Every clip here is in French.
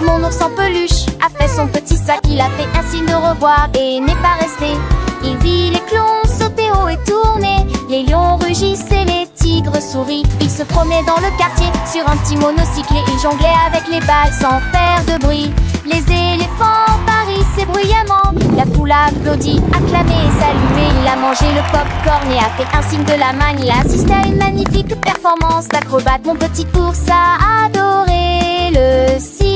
Mon ours en peluche a fait son petit sac. Il a fait un signe de revoir et n'est pas resté. Il vit les clowns sauter haut et tourner. Les lions rugissent et les tigres sourient. Il se promenait dans le quartier sur un petit monocycle et il jonglait avec les balles sans faire de bruit. Les éléphants parissaient bruyamment. La foule a applaudi, acclamé et salué. Il a mangé le pop-corn et a fait un signe de la main. Il a assisté à une magnifique performance d'acrobate. Mon petit ours a adoré le cirque.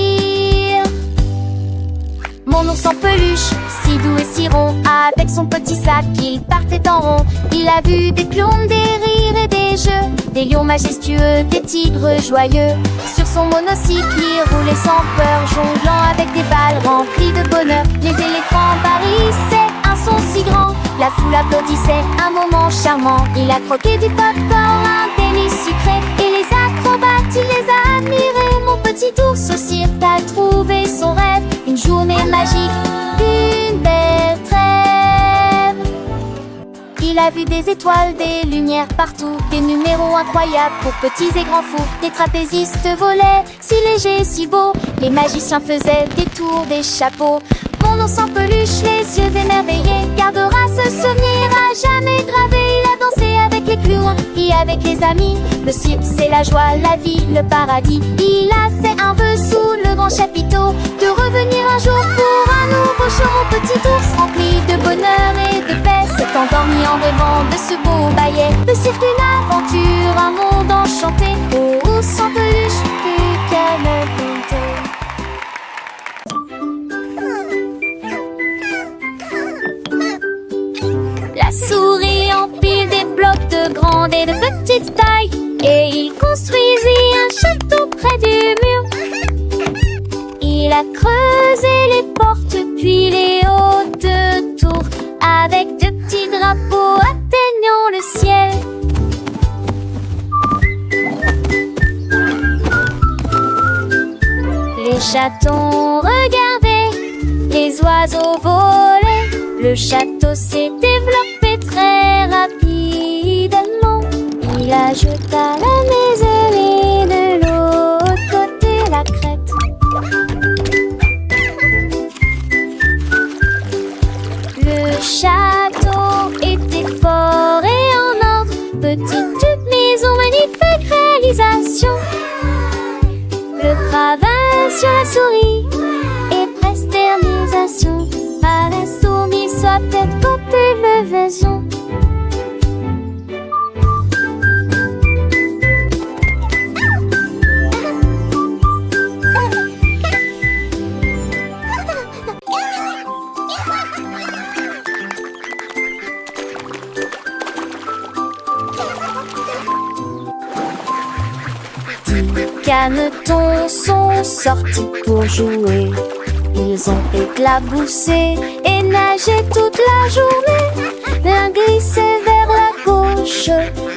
Mon ours en peluche, si doux et si rond, avec son petit sac, il partait en rond. Il a vu des clowns, des rires et des jeux, des lions majestueux, des tigres joyeux. Sur son monocycle, il roulait sans peur, jonglant avec des balles remplies de bonheur. Les éléphants parissaient un son si grand, la foule applaudissait, un moment charmant. Il a croqué du pop-corn, un délice sucré, et les acrobates, il les a admirés. Mon petit ours au cirque a trouvé son rêve, une journée magique, une belle trêve. Il a vu des étoiles, des lumières partout, des numéros incroyables pour petits et grands fous. Des trapézistes volaient, si légers, si beaux. Les magiciens faisaient des tours, des chapeaux. Mon ours en peluche, les yeux émerveillés, gardera ce souvenir à jamais gravé. Il a dansé avec les clowns et avec les amis. Le cirque, c'est la joie, la vie, le paradis. Il a fait un vœu sous le grand chapiteau, de revenir un jour pour un nouveau show. Mon petit ours rempli de bonheur et de paix s'est endormi en rêvant de ce beau ballet. Le cirque, une aventure, un monde enchanté. Oh, ours en peluche, plus qu'à me compter. La souris empile des blocs de grande et de petite taille, et il construisit un château près du mur. Il a creusé les portes puis les hautes tours, avec de petits drapeaux atteignant le ciel. Les chatons regardaient, les oiseaux volaient. Le château s'est développé très rapidement. Il ajouta la maison et de l'autre côté la crête. Le château était fort et en ordre. Petite maison, magnifique réalisation. Le travail sur la souris et presтерnisation. À la souris, soit peut-être compter le vaison. Canetons sont sortis pour jouer. Ils ont éclaboussé et nagé toute la journée. L'un glissait vers la gauche,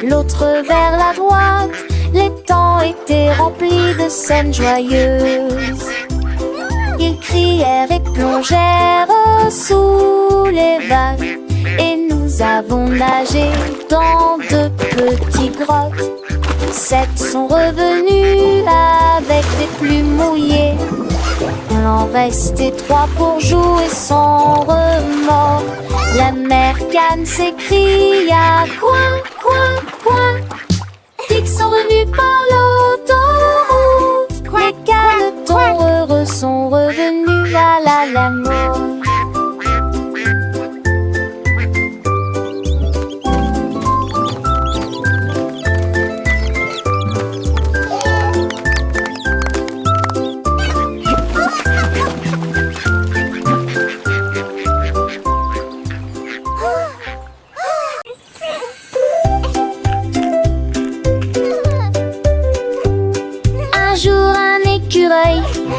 l'autre vers la droite. Les temps étaient remplis de scènes joyeuses. Ils crièrent et plongèrent sous les vagues. Et nous avons nagé dans de petites grottes. 7 sont revenus avec des plumes mouillées. Il en restait 3 pour jouer sans remords. La mère Canne s'écria coin, coin, coin. Ils sont revenus par l'autoroute. Les canetons heureux sont revenus à la mort.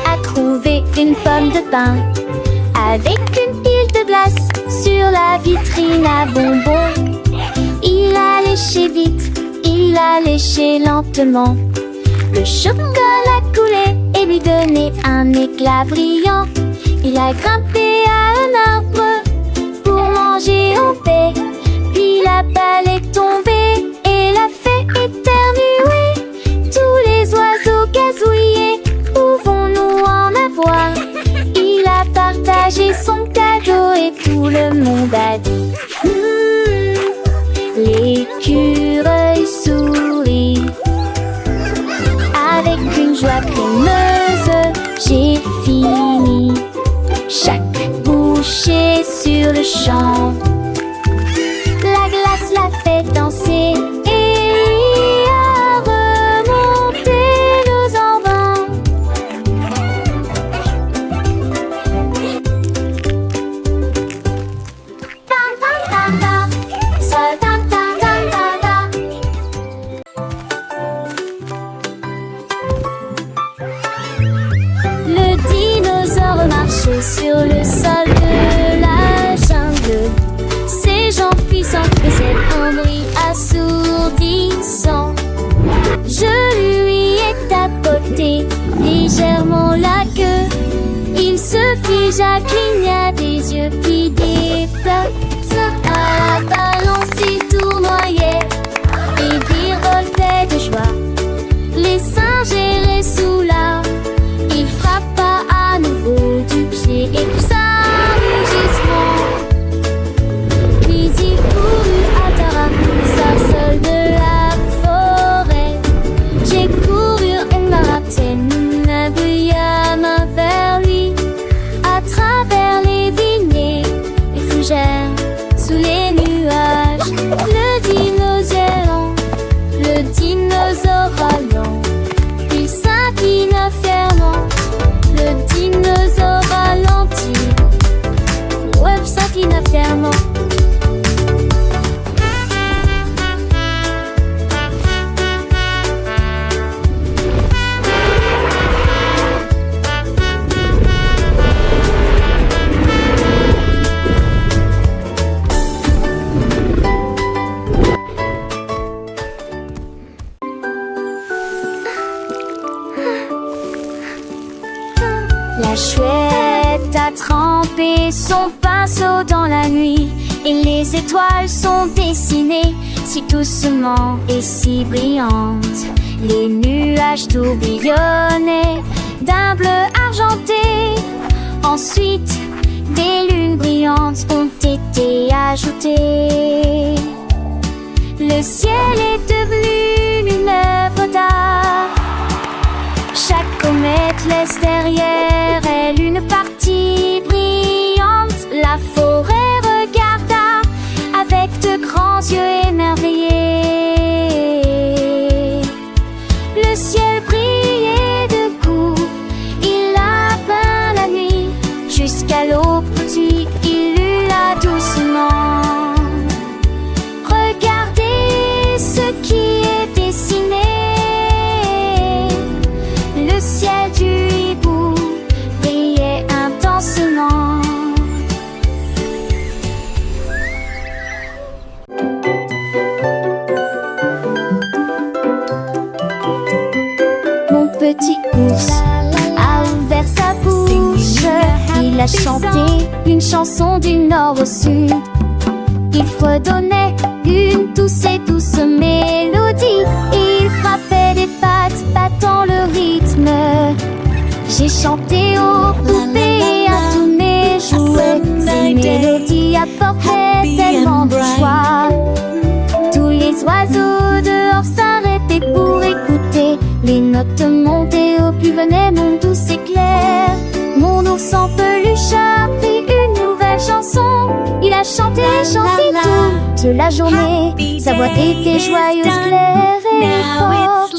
A trouvé une pomme de pin avec une pile de glace sur la vitrine à bonbons. Il a léché vite, il a léché lentement. Le chocolat coulait et lui donnait un éclat brillant. Il a grimpé à un arbre pour manger en paix. Puis la balle est tombée et l'a fait éternuer. Tous les oiseaux gazouillent joie crémeuse, j'ai fini. Chaque bouchée sur le champ, la glace l'a fait danser et a remonté nos envins. Ta ta ta ta, sa ta ta ta ta ta. Le dinosaure marchait sur le sol de la jungle. Ses jambes puissantes faisaient un bruit assourdissant. Je lui ai tapoté légèrement la queue. Il se figea, cligna des yeux qui déplacent. À la balance, il tournoyait et virevoltait de joie. Les singes erraient sous l'arbre. Il frappa à nouveau du pied et poussa un rugissement. Puis il courut à Tara, sarcelle de la forêt. J'ai couru et marathon, appuyé à main vers lui. À travers les vignes, les fougères, sous les nuages. Le dinosaure râlant, il s'inclina fièrement. Le dinosaure ralentit, ouais, s'inclina fièrement. La chouette a trempé son pinceau dans la nuit et les étoiles sont dessinées si doucement et si brillantes. Les nuages tourbillonnaient d'un bleu argenté. Ensuite, des lunes brillantes ont été ajoutées. Le ciel est devenu une œuvre d'art. Chaque comète laisse derrière elle une partie brillante. La forêt regarda avec de grands yeux émerveillés. Le ciel brillait de coups, il a peint la nuit. Jusqu'à l'aube, puis il hurla doucement. Regardez ce qui est dessiné. Le ciel du hibou brillait intensément. Mon petit ours a ouvert sa bouche. Il a chanté une chanson du nord au sud. Il fredonnait une douce et douce mélodie. Il frappait des pattes, battant le rythme. J'ai chanté aux poupées et à tous mes jouets. Ces mélodies apportaient tellement de joie. Tous les oiseaux dehors s'arrêtaient pour écouter. Les notes montaient au plus venait mon doux éclair. Mon ours en peluche a appris une nouvelle chanson. Il a chanté, chanté toute la journée. Sa voix était joyeuse, claire et forte.